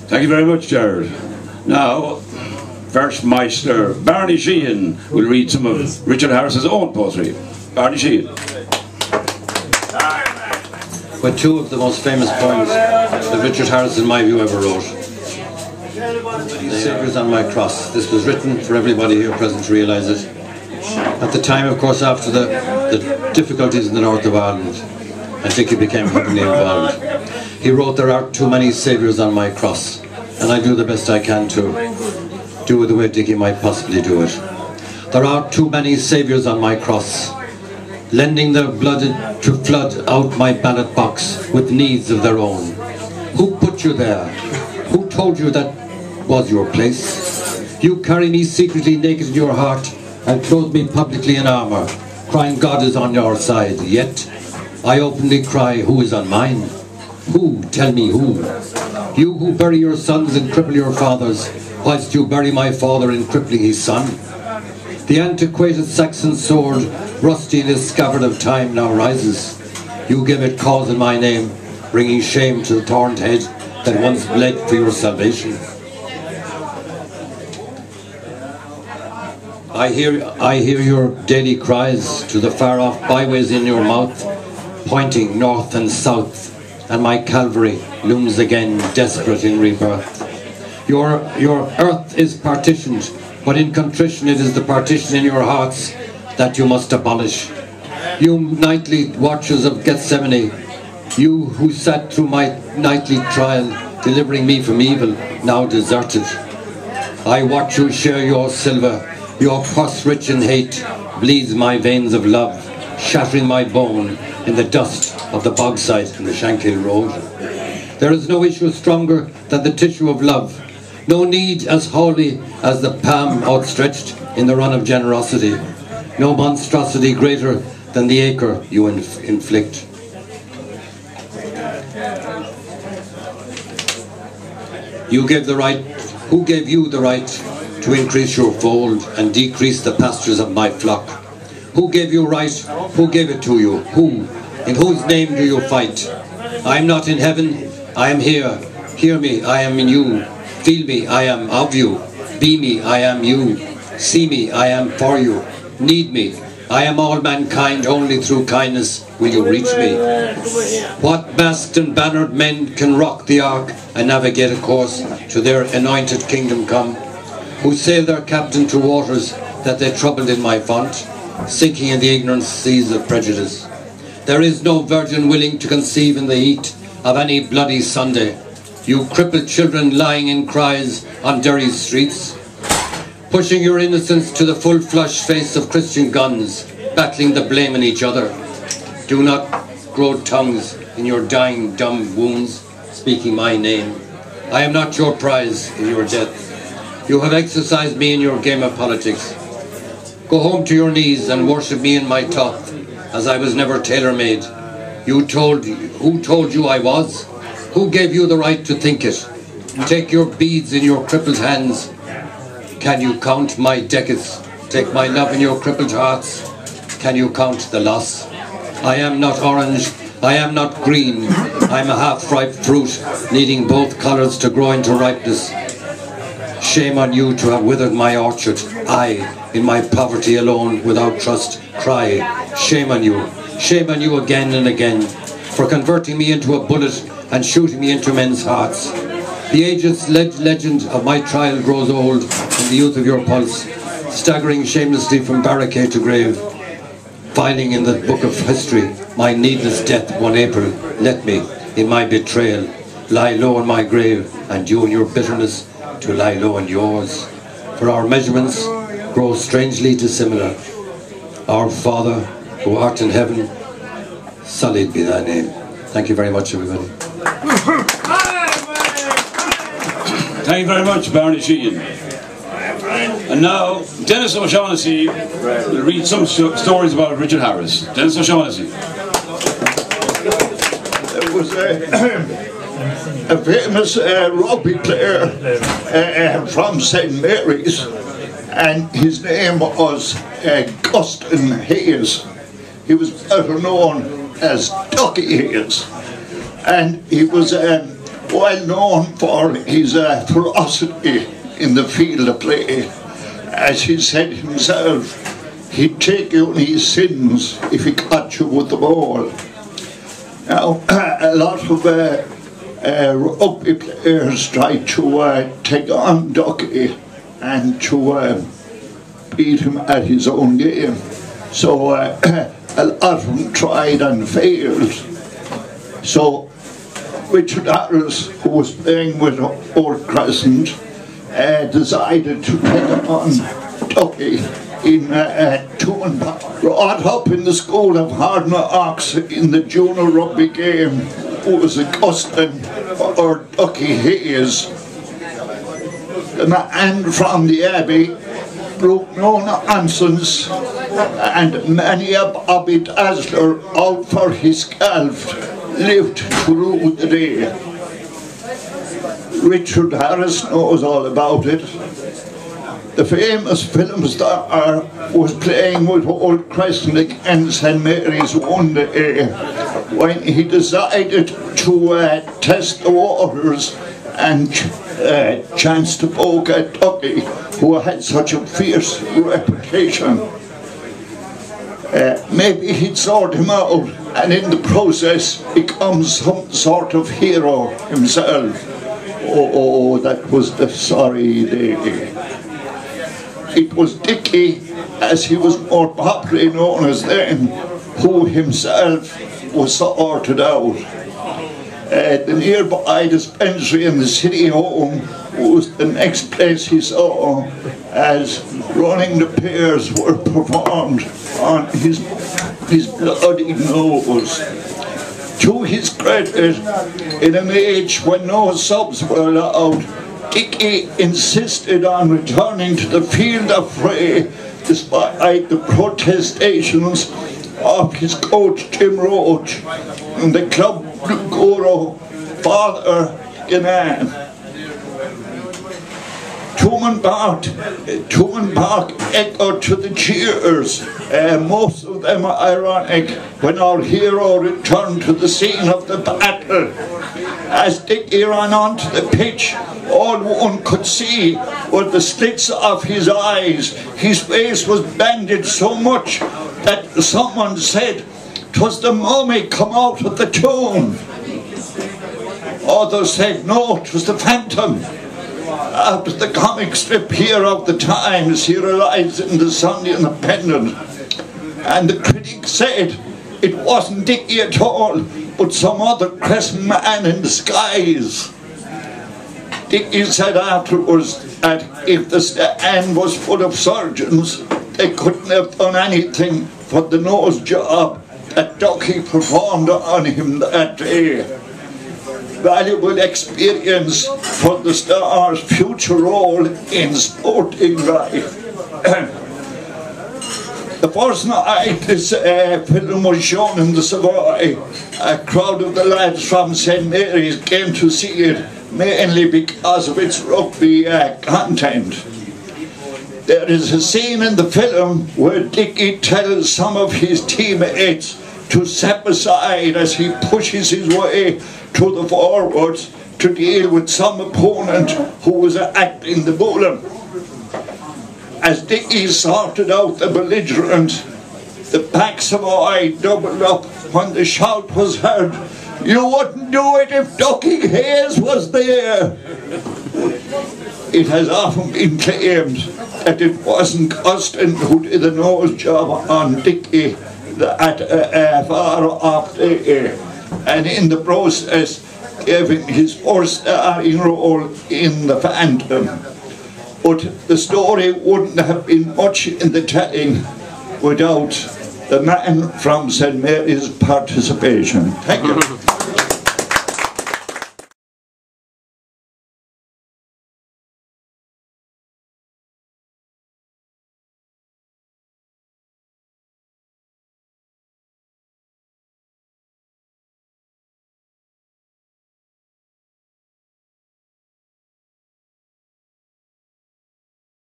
Thank you very much, Jared. Now, first Meister Barney Sheehan will read some of Richard Harris's own poetry. Barney Sheehan. But two of the most famous poems that Richard Harris, in my view, ever wrote. Saviours on My Cross. This was written for everybody here present to realise it. At the time, of course, after the difficulties in the north of Ireland, I think he became heavily involved. He wrote, "There are too many saviours on my cross, and I do the best I can to do it the way Dickie might possibly do it. There are too many saviours on my cross, lending their blood to flood out my ballot box with needs of their own. Who put you there? Who told you that was your place? You carry me secretly naked in your heart and clothe me publicly in armour, crying God is on your side. Yet I openly cry, who is on mine? Who? Tell me who? You who bury your sons and cripple your fathers, whilst you bury my father in crippling his son. The antiquated Saxon sword, rusty in the scabbard of time, now rises. You give it cause in my name, bringing shame to the torn head that once bled for your salvation. I hear your daily cries to the far-off byways in your mouth, pointing north and south, and my Calvary looms again, desperate in rebirth. Your earth is partitioned, but in contrition it is the partition in your hearts that you must abolish. You nightly watchers of Gethsemane, you who sat through my nightly trial, delivering me from evil, now deserted. I watch you share your silver, your purse rich in hate, bleeds my veins of love, shattering my bone in the dust of the bogside and the Shankill Road. There is no issue stronger than the tissue of love, no need as holy as the palm outstretched in the run of generosity, no monstrosity greater than the acre you inflict. You gave the right, who gave you the right to increase your fold and decrease the pastures of my flock? Who gave you right? Who gave it to you? Who? In whose name do you fight? I am not in heaven, I am here. Hear me, I am in you. Feel me, I am of you. Be me, I am you. See me, I am for you. Need me, I am all mankind. Only through kindness will you reach me. What masked and bannered men can rock the ark and navigate a course to their anointed kingdom come? Who sail their captain to waters that they troubled in my font, sinking in the ignorant seas of prejudice? There is no virgin willing to conceive in the heat of any bloody Sunday. You crippled children lying in cries on Derry's streets, pushing your innocence to the full flush face of Christian guns, battling the blame in each other. Do not grow tongues in your dying dumb wounds, speaking my name. I am not your prize in your death. You have exercised me in your game of politics. Go home to your knees and worship me in my top, as I was never tailor-made. Who told you I was? Who gave you the right to think it? Take your beads in your crippled hands. Can you count my decades? Take my love in your crippled hearts. Can you count the loss? I am not orange, I am not green. I am a half-ripe fruit, needing both colours to grow into ripeness. Shame on you to have withered my orchard. I, in my poverty alone, without trust, cry, shame on you again and again, for converting me into a bullet and shooting me into men's hearts. The ageless legend of my trial grows old in the youth of your pulse, staggering shamelessly from barricade to grave, filing in the book of history my needless death one April. Let me, in my betrayal, lie low in my grave, and you in your bitterness to lie low in yours. For our measurements grow strangely dissimilar. Our Father, who art in heaven, sullied be thy name. Thank you very much, everybody. Thank you very much, Barney Sheehan. And now, Denis O'Shaughnessy will read some stories about Richard Harris. Denis O'Shaughnessy. There was a famous rugby player from St. Mary's, and his name was Gustin Hayes. He was better known as Ducky Hayes, and he was well known for his ferocity in the field of play. As he said himself, he'd take you in his sins if he caught you with the ball. Now, a lot of rugby players try to take on Ducky and to beat him at his own game. So a lot of them tried and failed. So Richard Harris, who was playing with Old Crescent, decided to take on Ducky in brought up in the school of hard knocks in the junior rugby game, who was Augustine or Ducky Hayes. The man from the Abbey broke no nonsense, and many a Bobby Dazzler out for his scalp lived through the day. Richard Harris knows all about it. The famous film star was playing with Old Crescent against St Mary's one day when he decided to test the waters and chance to poke at Ducky, who had such a fierce reputation. Maybe he'd sort him out and in the process becomes some sort of hero himself. Oh, that was the sorry day. It was Dickie, as he was more popularly known as then, who himself was sorted out. The nearby dispensary in the city home was the next place he saw, as running the pairs were performed on his bloody nose. To his credit, in an age when no subs were allowed, Dickie insisted on returning to the field of fray despite the protestations of his coach Jim Roach and the club guru Father Ganan. Tumen Park echoed to the cheers, most of them ironic, when our hero returned to the scene of the battle. As Dickie ran onto the pitch, all one could see were the slits of his eyes. His face was bandaged so much that someone said, "'Twas the mummy come out of the tomb." Others said, "No, 'twas the phantom." After the comic strip hero of the Times, he relies in the Sunday Independent, and the critics said it wasn't Dickie at all, but some other crescent man in disguise. Dickie said afterwards that if the stand was full of surgeons, they couldn't have done anything for the nose job that Ducky performed on him that day. Valuable experience for the star's future role in sporting life. The first night this film was shown in the Savoy, a crowd of the lads from St Mary's came to see it, mainly because of its rugby content. There is a scene in the film where Dickie tells some of his teammates to step aside as he pushes his way to the forwards to deal with some opponent who was acting the bully. As Dickie sorted out the belligerent, the backs of eye doubled up when the shout was heard, "You wouldn't do it if Ducky Hayes was there!" It has often been claimed that it wasn't Custon who did the nose job on Dickie at far off day, and in the process giving his first starring role in The Phantom. But the story wouldn't have been much in the telling without the man from St Mary's participation. Thank you.